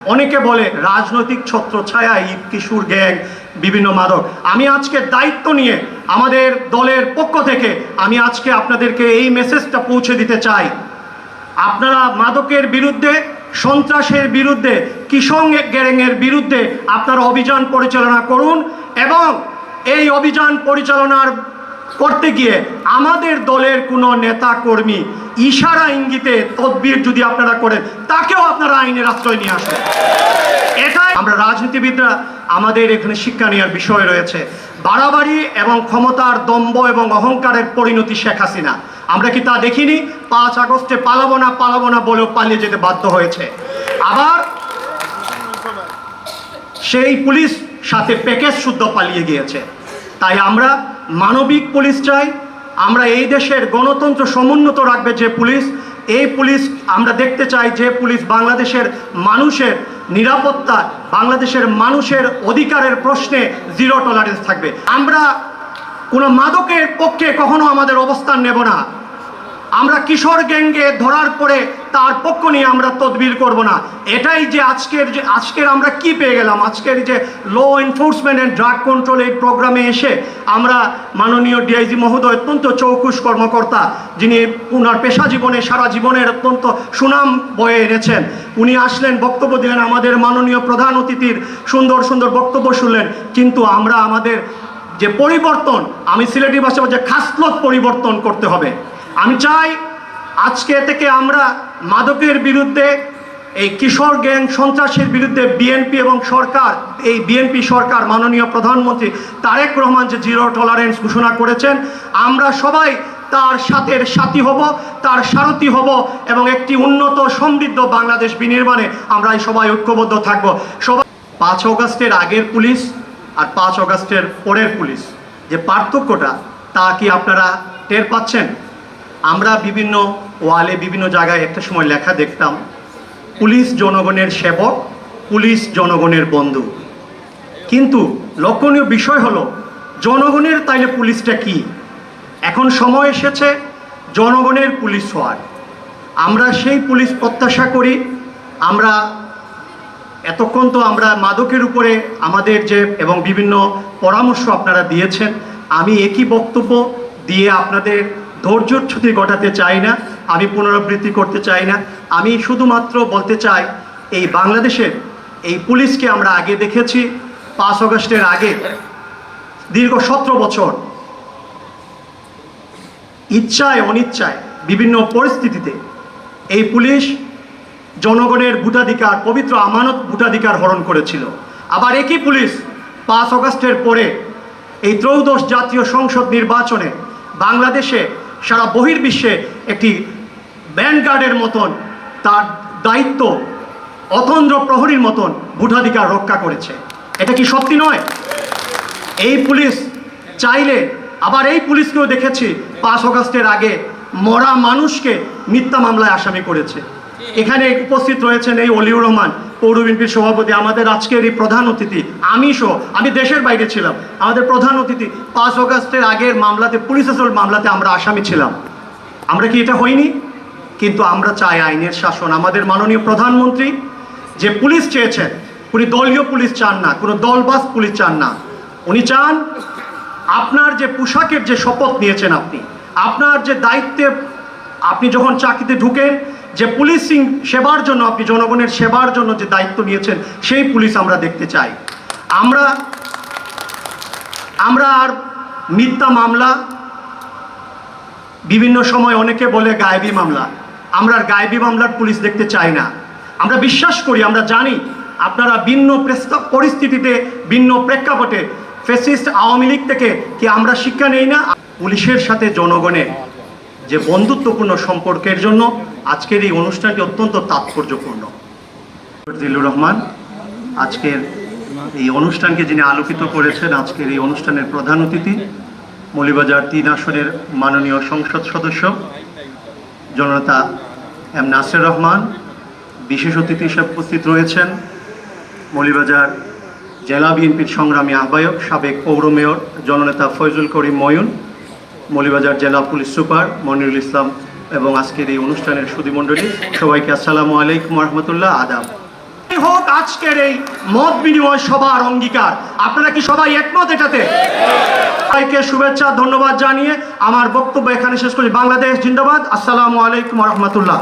অনেকে বলে রাজনৈতিক ছত্রছায়া ঈদ কিশোর গ্যাং বিভিন্ন মাদক। আমি আজকে দায়িত্ব নিয়ে আমাদের দলের পক্ষ থেকে আমি আজকে আপনাদেরকে এই মেসেজটা পৌঁছে দিতে চাই। আপনারা মাদকের বিরুদ্ধে, সন্ত্রাসের বিরুদ্ধে, কিশোর গ্যাংয়ের বিরুদ্ধে আপনারা অভিযান পরিচালনা করুন এবং এই অভিযান পরিচালনার করতে গিয়ে আমাদের দলের কোনো নেতা কর্মী ইশারা ইঙ্গিতে তদবির যদি আপনারা করেন তাকেও আপনারা আইনের আশ্রয় নিয়ে আসেন। এটাই আমরা রাজনীতিবিদরা আমাদের এখানে শিক্ষা নেওয়ার বিষয় রয়েছে। বাড়াবাড়ি এবং ক্ষমতার দম্ভ এবং অহংকারের পরিণতি শেখ হাসিনা। আমরা কি তা দেখিনি? 5 আগস্টে পালাবো না বলেও পালিয়ে যেতে বাধ্য হয়েছে। আবার সেই পুলিশ সাথে প্যাকেজ শুদ্ধ পালিয়ে গিয়েছে। তাই আমরা মানবিক পুলিশ চাই। আমরা এই দেশের গণতন্ত্র সমুন্নত রাখবে যে পুলিশ, এই পুলিশ আমরা দেখতে চাই যে পুলিশ বাংলাদেশের মানুষের নিরাপত্তা, বাংলাদেশের মানুষের অধিকারের প্রশ্নে জিরো টলারেন্স থাকবে। আমরা কোনো মাদকের পক্ষে কখনো আমাদের অবস্থান নেব না। আমরা কিশোর গ্যাংকে ধরার পরে তার পক্ষ নিয়ে আমরা তদবির করব না। এটাই যে আজকের আমরা কি পেয়ে গেলাম, আজকের যে law enforcement and drug control এই প্রোগ্রামে এসে আমরা মাননীয় ডিআইজি মহোদয় অত্যন্ত চৌকুশ কর্মকর্তা, যিনি ওনার পেশা জীবনে সারা জীবনের অত্যন্ত সুনাম বয়ে এনেছেন, উনি আসলেন, বক্তব্য দিলেন, আমাদের মাননীয় প্রধান অতিথির সুন্দর সুন্দর বক্তব্য শুনলেন। কিন্তু আমরা আমাদের যে পরিবর্তন, আমি সিলেটি ভাষায় যে খাসলত পরিবর্তন করতে হবে। আমি চাই আজকে থেকে আমরা মাদকের বিরুদ্ধে, এই কিশোর গ্যাং সন্ত্রাসের বিরুদ্ধে বিএনপি এবং সরকার, এই বিএনপি সরকার মাননীয় প্রধানমন্ত্রী তারেক রহমান যে জিরো টলারেন্স ঘোষণা করেছেন, আমরা সবাই তার সাথী হব, তার সারথি হব এবং একটি উন্নত সমৃদ্ধ বাংলাদেশ বিনির্মাণে আমরা সবাই ঐক্যবদ্ধ থাকব। সবাই 5 আগস্টের আগের পুলিশ আর 5 আগস্টের পরের পুলিশ যে পার্থক্যটা, তা কি আপনারা টের পাচ্ছেন? আমরা বিভিন্ন ওয়ালে বিভিন্ন জায়গায় একটা সময় লেখা দেখতাম, পুলিশ জনগণের সেবক, পুলিশ জনগণের বন্ধু। কিন্তু লক্ষণীয় বিষয় হলো জনগণের তাইলে পুলিশটা কি? এখন সময় এসেছে জনগণের পুলিশ হওয়ার। আমরা সেই পুলিশ প্রত্যাশা করি। আমরা এতক্ষণ তো আমরা মাদকের উপরে আমাদের যে এবং বিভিন্ন পরামর্শ আপনারা দিয়েছেন, আমি একই বক্তব্য দিয়ে আপনাদের ধৈর্যচ্যুতি ঘটাতে চাই না, আমি পুনরাবৃত্তি করতে চাই না। আমি শুধুমাত্র বলতে চাই, এই বাংলাদেশের এই পুলিশকে আমরা আগে দেখেছি 5 আগস্টের আগে দীর্ঘ 17 বছর ইচ্ছায় অনিচ্ছায় বিভিন্ন পরিস্থিতিতে এই পুলিশ জনগণের ভোটাধিকার, পবিত্র আমানত ভোটাধিকার হরণ করেছিল। আবার একই পুলিশ 5 আগস্টের পরে এই ত্রয়োদশ জাতীয় সংসদ নির্বাচনে বাংলাদেশে সারা বহির্বিশ্বে একটি ব্যান্ডগার্ডের মতন তার দায়িত্ব অতন্দ্র প্রহরীর মতন ভোটাধিকার রক্ষা করেছে। এটা কি সত্যি নয়? এই পুলিশ চাইলে, আবার এই পুলিশকেও দেখেছি 5 আগস্টের আগে মরা মানুষকে মিথ্যা মামলায় আসামি করেছে। এখানে উপস্থিত রয়েছেন এই অলিউর রহমান, পৌর বিএনপির সভাপতি, আমাদের আজকের এই প্রধান অতিথি, আমি দেশের বাইরে ছিলাম, আমাদের প্রধান অতিথি 5 আগস্টের আগের মামলাতে, পুলিশ অ্যাসল্ট মামলাতে আমরা আসামি ছিলাম। আমরা কি এটা হইনি? কিন্তু আমরা চাই আইনের শাসন। আমাদের মাননীয় প্রধানমন্ত্রী যে পুলিশ চেয়েছেন, উনি দলীয় পুলিশ চান না, কোনো দলবাজ পুলিশ চান না। উনি চান আপনার যে পোশাকের যে শপথ নিয়েছেন, আপনার যে দায়িত্বে আপনি যখন চাকরিতে ঢুকেন, যে পুলিশিং সেবার জন্য, আপনি জনগণের সেবার জন্য যে দায়িত্ব নিয়েছেন, সেই পুলিশ আমরা দেখতে চাই। আমরা আর মিথ্যা মামলা, বিভিন্ন সময় অনেকে বলে গায়েবী মামলা, আমরা আর গায়েবী মামলার পুলিশ দেখতে চাই না। আমরা বিশ্বাস করি, আমরা জানি আপনারা ভিন্ন পরিস্থিতিতে, ভিন্ন প্রেক্ষাপটে ফ্যাসিস্ট আওয়ামী লীগ থেকে কি আমরা শিক্ষা নেই না? পুলিশের সাথে জনগণের যে বন্ধুত্বপূর্ণ সম্পর্কের জন্য আজকের এই অনুষ্ঠানটি অত্যন্ত তাৎপর্যপূর্ণ। জিল্লুর রহমান আজকের এই অনুষ্ঠানকে যিনি আলোকিত করেছেন, আজকের এই অনুষ্ঠানের প্রধান অতিথি, মৌলভীবাজার 3 আসনের মাননীয় সংসদ সদস্য জননেতা এম নাসির রহমান, বিশেষ অতিথি হিসেবে উপস্থিত রয়েছেন মৌলভীবাজার জেলা বিএনপির সংগ্রামী আহ্বায়ক, সাবেক পৌর মেয়র জননেতা ফয়জুল করিম ময়ূন, মৌলভীবাজার জেলা পুলিশ সুপার মনিরুল ইসলাম এবং আজকের এই অনুষ্ঠানের সুধীমণ্ডলী, সবাইকে আসসালামু আলাইকুম ওয়া রাহমাতুল্লাহ, আদাব। হোক আজকের এই মত বিনিময় সবার অঙ্গীকার। আপনারা কি সবাই একমত এটাতে? সবাইকে শুভেচ্ছা ধন্যবাদ জানিয়ে আমার বক্তব্য এখানে শেষ করি। বাংলাদেশ জিন্দাবাদ। আসসালামু আলাইকুম ওয়া রাহমাতুল্লাহ।